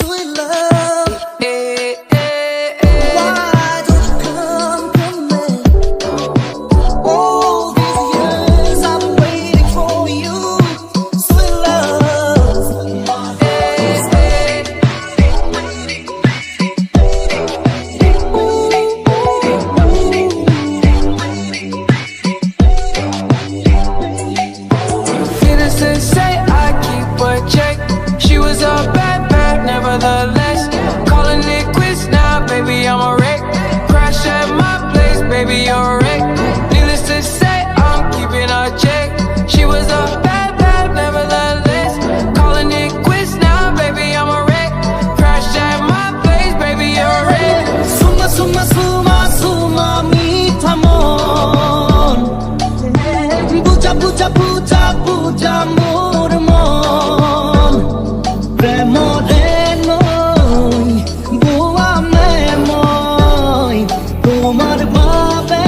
sweet love. Why don't you come to me? All these years I've been waiting for you, sweet love. Innocent say I keep a check. She was a bad, nevertheless. Calling it quits now, baby, I'm a wreck. Crash at my place, baby, you're a wreck. Needless to say, I'm keeping a check. She was a bad, nevertheless. Calling it quits now, baby, I'm a wreck. Crash at my place, baby, you're a wreck. Suma suma suma suma meetha mon, puja puja puja puja mor mon. Premo re noi boa me moi, tomar bhabe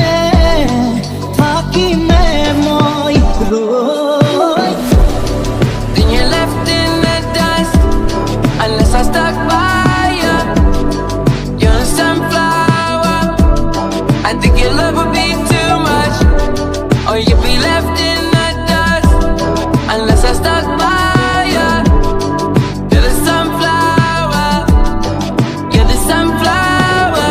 thaki me moi roi. Then you're left in the dust, unless I stuck by you. You're a sunflower. I think your love would be too much, or you'd be left in the dust, unless I stuck by you. You're the sunflower. You're the sunflower.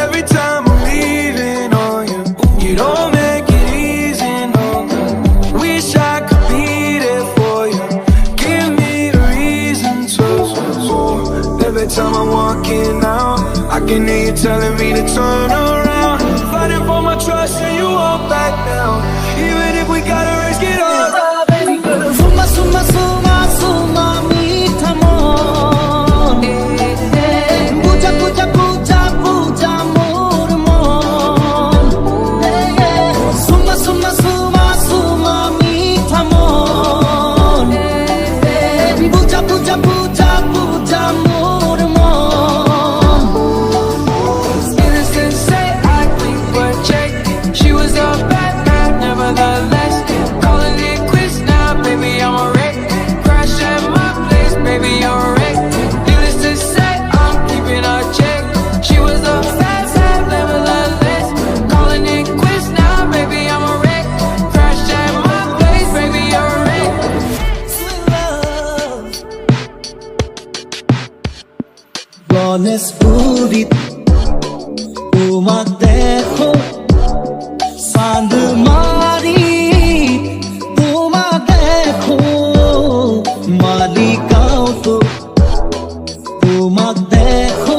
Every time I'm leaving on you, you don't make it easy, no. Wish I could be there for you. Give me a reason to. Every time I'm walking out, I can hear you telling me to turn around. Fighting for my trust and you won't back down. Even if we gotta risk it all. Suma suma suma suma meetha mon, puja puja puja puja mor mon. Suma suma suma suma meetha mon, puja puja puja puja mor mon. Innocent say I keep a check. She was a bad, nevertheless. Calling it quits now, baby, I'm a wreck. Crash at my place, baby, you're a wreck. Needless to say, I'm keeping a check. She was a bad, nevertheless. Calling it quits now, baby, I'm a wreck. Crash at my place, baby, you're a wreck. Sweet love. Gণেশ পুরীত তোমাক দেখো, চাঁদ মারি তোমাক দেখো, মালিকাও তো তোমাক দেখো,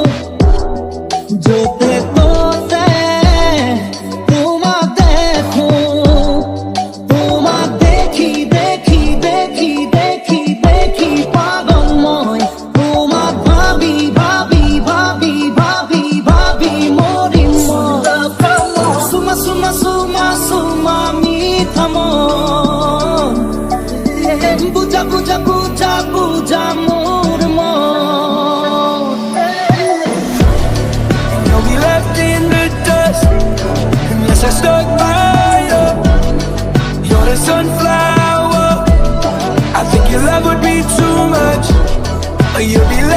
যতে তোতে তোমাক দেখো, তোমাক দেখি দেখি দেখি দেখি দেখি পাগল মই, তোমাক ভাবি ভাবি ভাবি ভাবি ভাবি মরি মই। সুমা সুমা সুমা সুমা মিঠা মন, বুঝা বুঝা বুঝা বুঝা মোর মন। You'll be left in the dust unless I stuck by you. You're the sunflower. I think your love would be too much, or you'll be left